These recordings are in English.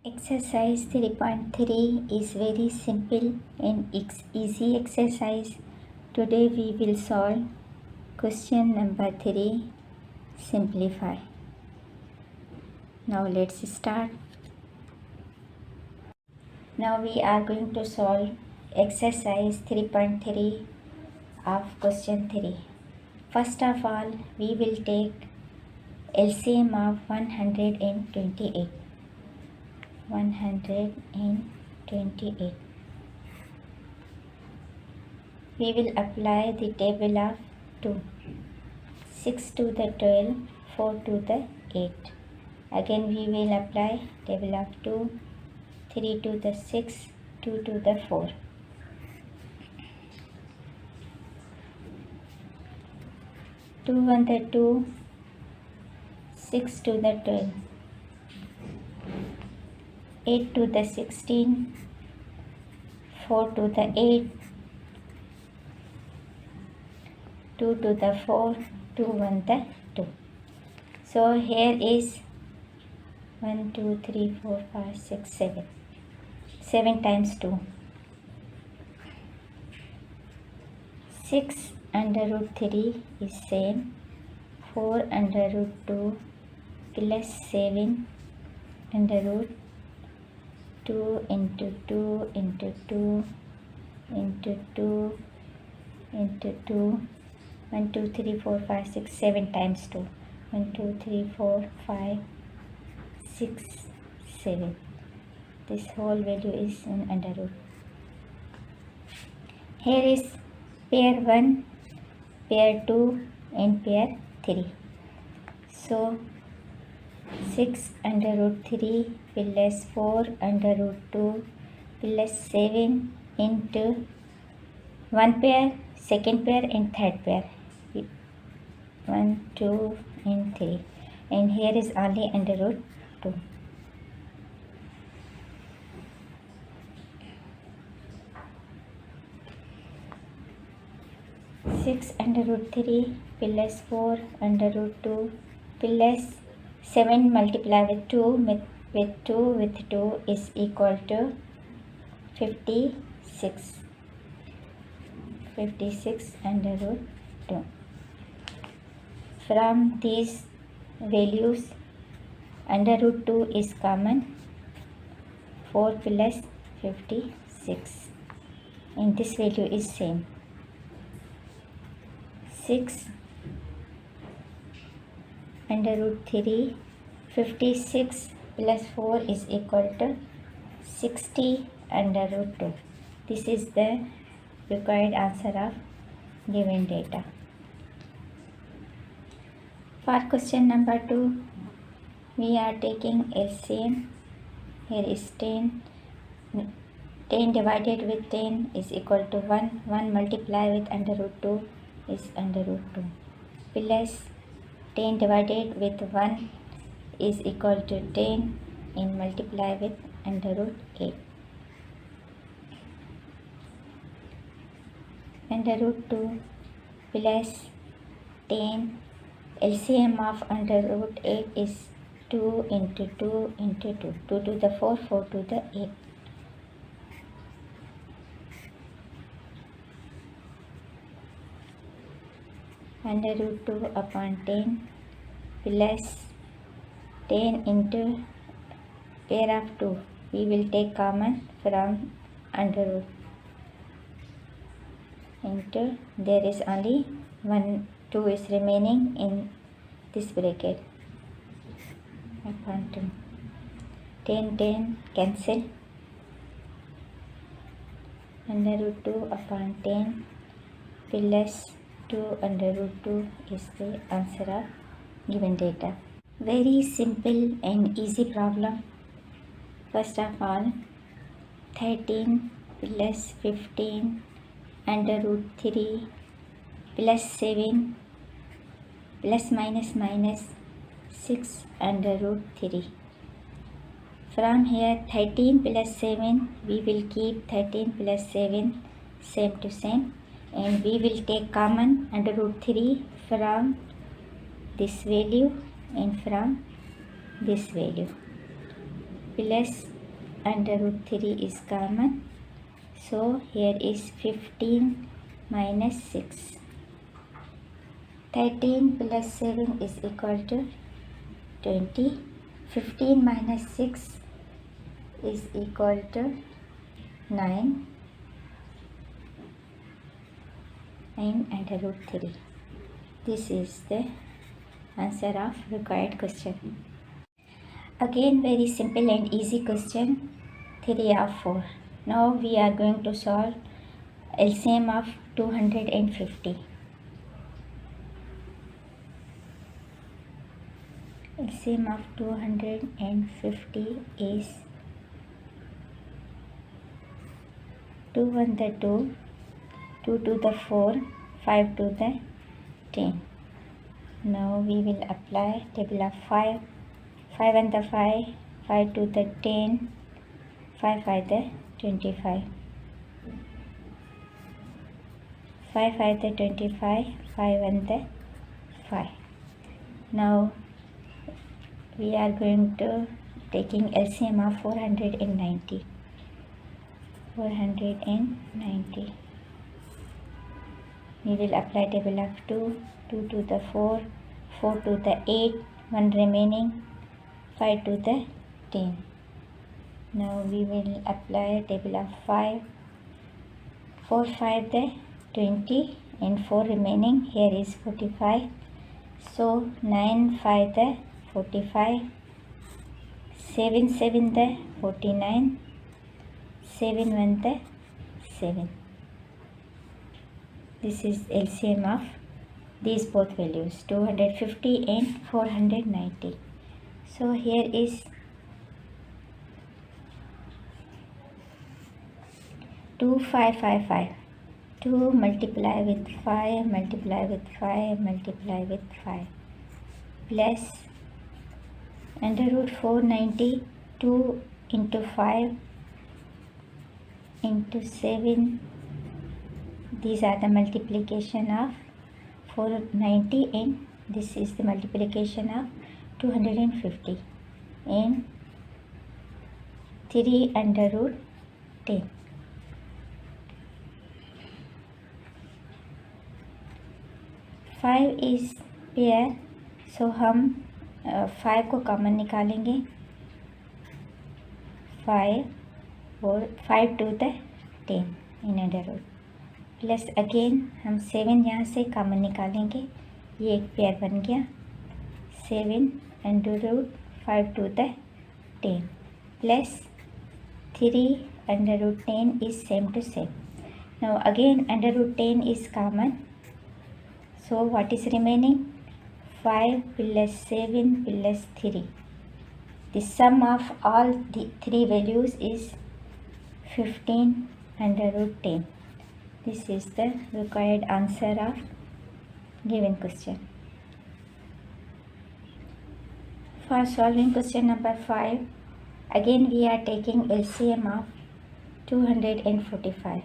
Exercise 3.3 is very simple and easy exercise. Today we will solve question number 3, simplify. Now let's start. Now we are going to solve exercise 3.3 of question 3. First of all, we will take LCM of 128. 128. We will apply the table of 2. 6 to the 12, 4 to the 8. Again we will apply table of 2, 3 to the 6, 2 to the 4. 2 on the 2, 6 to the 12. 8 to the 16, 4 to the 8, 2 to the 4, 2 on the 2. So here is 1, 2, 3, 4, 5, 6, 7. 7 times 2. 6 under root 3 is same. 4 under root 2 plus 7 under root 2 into 2 into 2 into 2 into 2. 1, 2, 3, 4, 5, 6, 7 times 2. 1, 2, 3, 4, 5, 6, 7. This whole value is in under root. Here is pair 1, pair 2 and pair 3. So 6 under root 3 plus 4 under root 2 plus 7 into 1 pair, second pair and third pair. 1, 2 and 3. And here is only under root 2. Six under root 3 plus 4 under root 2 plus 7 multiplied with 2 with 2 is equal to 56. 56 under root 2. From these values, under root 2 is common. 4 plus 56. And this value is same. 6 under root 3, 56 plus 4 is equal to 60 under root 2. This is the required answer of given data. For question number 2, we are taking LCM. Here is 10. 10 divided with 10 is equal to 1. 1 multiplied with under root 2 is under root 2. Plus 10 divided with 1 is equal to 10 and multiply with under root 8. Under root 2 plus 10. LCM of under root 8 is 2 into 2 into 2. 2 to the 4, 4 to the 8. Under root 2 upon 10 plus 10 into pair of 2. We will take common from under root. Into there is only 1, 2 is remaining in this bracket. Upon 2. 10, 10 cancel. Under root 2 upon 10 plus 2 under root 2 is the answer of given data. Very simple and easy problem. First of all, 13 plus 15 under root 3 plus 7 plus minus 6 under root 3. From here 13 plus 7, we will keep 13 plus 7 same to same, and we will take common under root 3 from this value and from this value. plus under root 3 is common. So here is 15 minus 6. 13 plus 7 is equal to 20. 15 minus 6 is equal to 9. 9 under root 3. This is the answer of required question. Again, very simple and easy question, 3 of 4. Now we are going to solve LCM of 250. LCM of 250 is 2 1 the 2, 2 to the 4, 5 to the 10. Now we will apply table of 5. 5 and the 5, 5 to the 10, 5 5 the 25. 5 5 the 25, 5 and the 5. Now we are going to taking LCM of 490. 490. We will apply table of 2, 2 to the 4, 4 to the 8, 1 remaining, 5 to the 10. Now we will apply table of 5. 4 5 the 20 and 4 remaining. Here is 45. So 9 5 the 45. 7 7 the 49. 7 1 the 7. This is LCM of these both values, 250 and 490. So here is 2555. 2 multiply with 5, multiply with 5, multiply with 5, plus under root 490, 2 into 5 into 7. These are the multiplication of 490 and this is the multiplication of 250 and 3 under root 10. 5 is pair, so हम 5 को common निकालेंगे. 5 और 5 to the 10 in under root, plus again हम 7 यहाँ से common निकालेंगे. ये एक पेयर बन गया. 7 under root 5 to the 10 plus 3 under root 10 is same to same. Now again under root 10 is common. So what is remaining? 5 plus 7 plus 3. The sum of all the three values is 15 under root 10. This is the required answer of given question. For solving question number 5, again we are taking LCM of 245.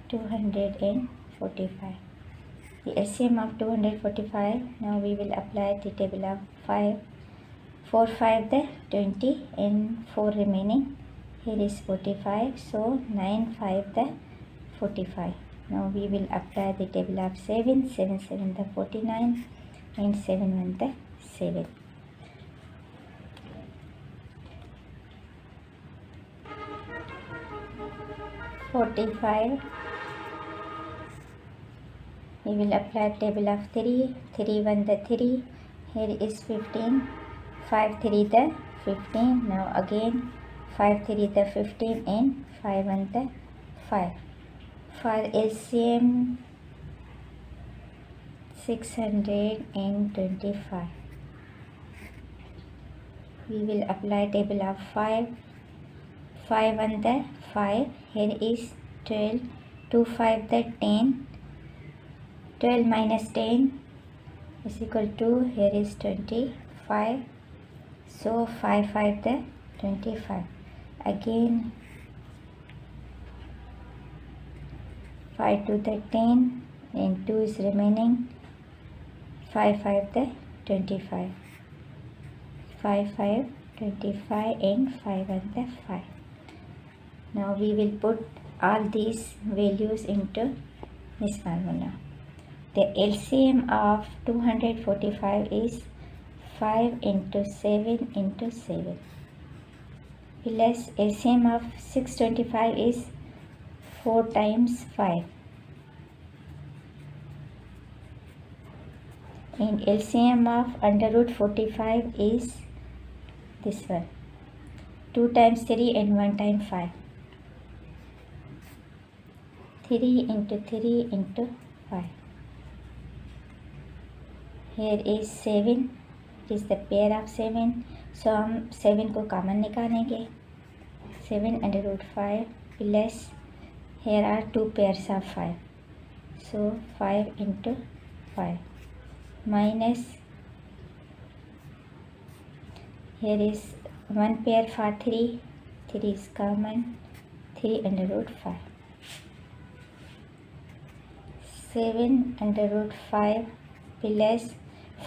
245. The LCM of 245. Now we will apply the table of 5. 4 5 the 20 and 4 remaining. Here is 45. So 9 5 the 45. Now we will apply the table of 7. 7 7 the 49 and 7 1 the 7. We will apply table of 3. 3 1 the 3. Here is 15. 5 3 the 15. Now again 5 3 the 15 and 5 1 the 5. For LCM 625. We will apply table of 5. 5 1 the 5. Here is 12. 2 5 the 10. 12 minus 10 is equal to, here is 25. So 5 5 the 25. Again 5 to the 10 and 2 is remaining. 5 5 the 25. 5 5 25 and 5 and the 5. Now we will put all these values into this formula. The LCM of 245 is 5 into 7 into 7 plus LCM of 625 is 4 times 5 and LCM of under root 45 is this one, 2 times 3 and 1 times 5. 3 into 3 into 5. Here is 7. It is the pair of 7. So हम 7 को common निकालेंगे. 7 under root 5 plus here are 2 pairs of 5. So 5 into 5 minus here is 1 pair for 3. 3 is common. 3 under root 5. 7 under root 5 plus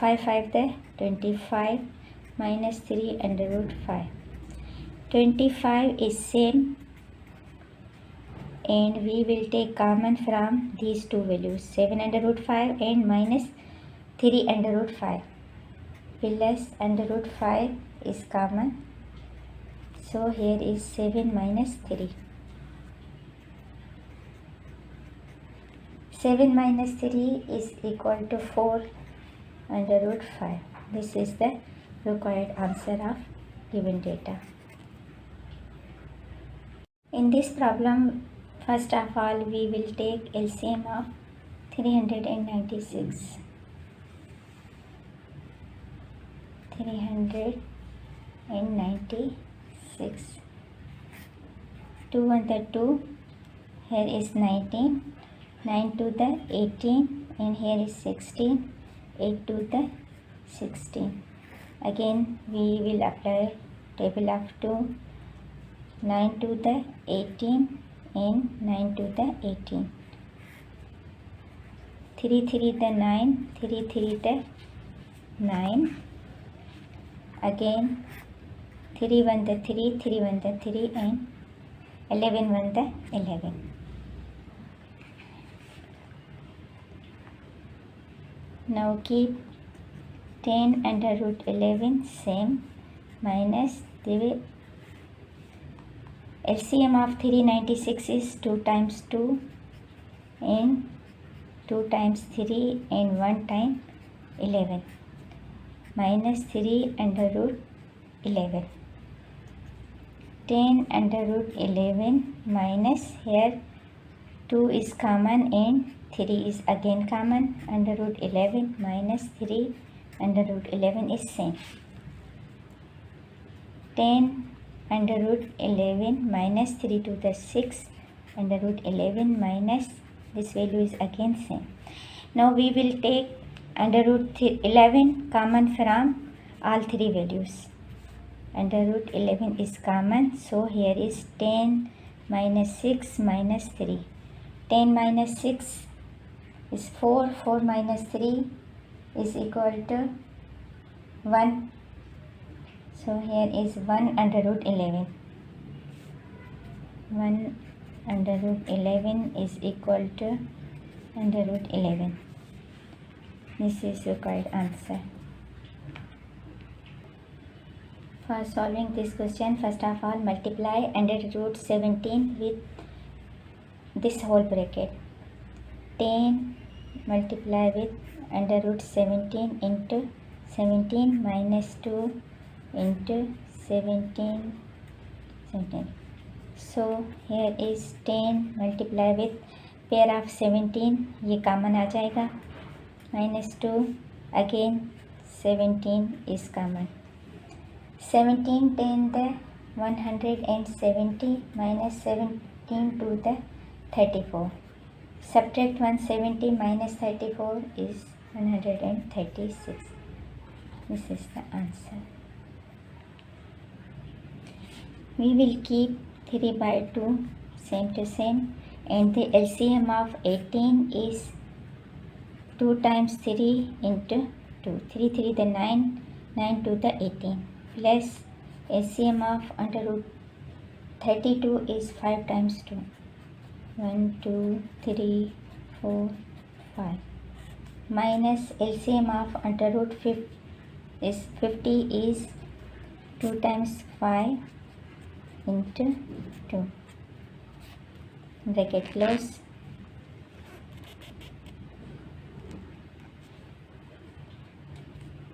5 5 the 25 minus 3 under root 5. 25 is same and we will take common from these two values, 7 under root 5 and minus 3 under root 5 plus under root 5 is common. So here is 7 minus 3. 7 minus 3 is equal to 4 under root 5. This is the required answer of given data. In this problem, first of all, we will take LCM of 396. 396. 2 on the 2. Here is 19. 9 to the 18 and here is 16. 8 to the 16. Again we will apply table of 2. 9 to the 18 and 9 to the 18. 3 3 the 9. 3 3 the 9. Again 3 1 the 3. 3 1 the 3 and 11 1 the 11. Now keep 10 under root 11 same minus the LCM of 396 is 2 times 2 and 2 times 3 and 1 time 11 minus 3 under root 11. 10 under root 11 minus here 2 is common and 3 is again common. Under root 11 minus 3 under root 11 is same. 10 under root 11 minus 3 to the 6 under root 11 minus this value is again same. Now we will take under root 11 common from all three values. Under root 11 is common, so here is 10 minus 6 minus 3. 10 minus 6 is 4. 4 minus 3 is equal to 1. So here is 1 under root 11. 1 under root 11 is equal to under root 11. This is required answer. For solving this question, first of all multiply under root 17 with this whole bracket. 10 multiply with under root 17 into 17 minus 2 into 17. So here is 10 multiply with pair of 17, ये common आ जाएगा, minus 2, again 17 is common. 17 10 the 170 minus 17 to the 34. Subtract 170 minus 34 is 136. This is the answer. We will keep 3 by 2 same to same, and the LCM of 18 is 2 times 3 into 2. 3 3 the 9, 9 to the 18 plus LCM of under root 32 is 5 times 2. 1, 2, 3, 4, 5. Minus LCM of under root 50 is 2 times 5 into 2. Bracket close.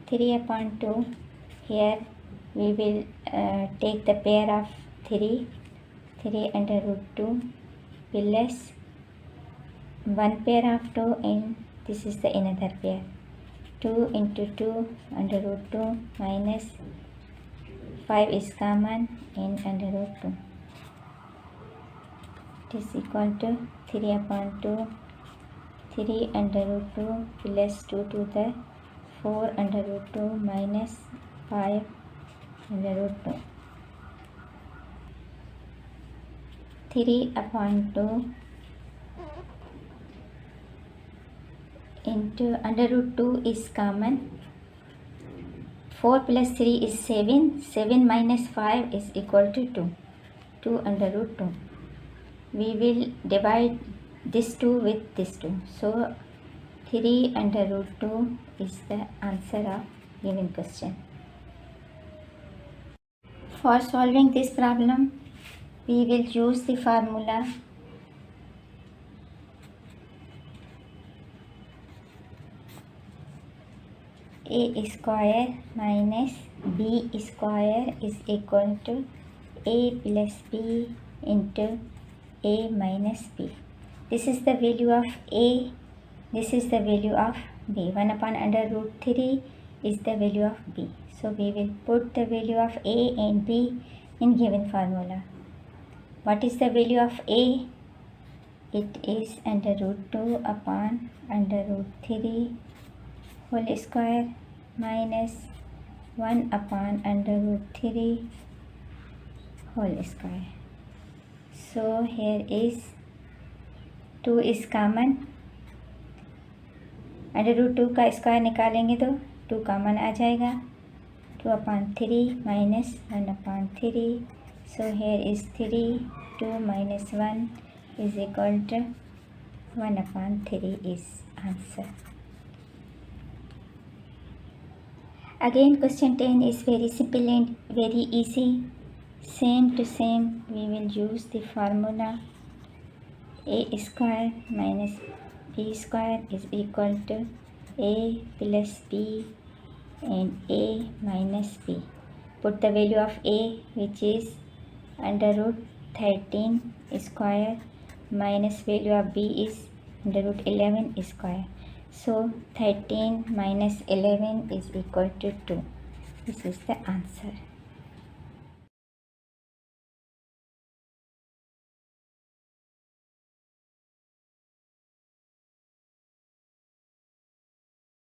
Three upon 2. Here we will take the pair of 3 under root 2 plus 1 pair of 2 and this is the another pair. 2 into 2 under root 2 minus 5 is common and under root 2. It is equal to 3 upon 2. 3 under root 2 plus 2 to the 4 under root 2 minus 5 under root 2. 3 upon 2 into under root 2 is common. 4 plus 3 is 7. 7 minus 5 is equal to 2. 2 under root 2. We will divide this 2 with this 2. So 3 under root 2 is the answer of given question. For solving this problem, we will use the formula a square minus b square is equal to a plus b into a minus b. This is the value of a, this is the value of b. 1 upon under root 3 is the value of b. So we will put the value of a and b in given formula. What is the value of a? It is under root 2 upon under root 3 whole square minus 1 upon under root 3 whole square. So here is 2 is common. Under root 2 का square निकालेंगे तो 2 common आ जाएगा. 2 upon 3 minus 1 upon 3. So here is 3. 2 minus 1 is equal to 1 upon 3 is answer. Again question 10 is very simple and very easy. Same to same we will use the formula a square minus b square is equal to a plus b and a minus b. Put the value of a, which is under root 13 square, minus value of b is under root 11 square. So 13 minus 11 is equal to 2. This is the answer.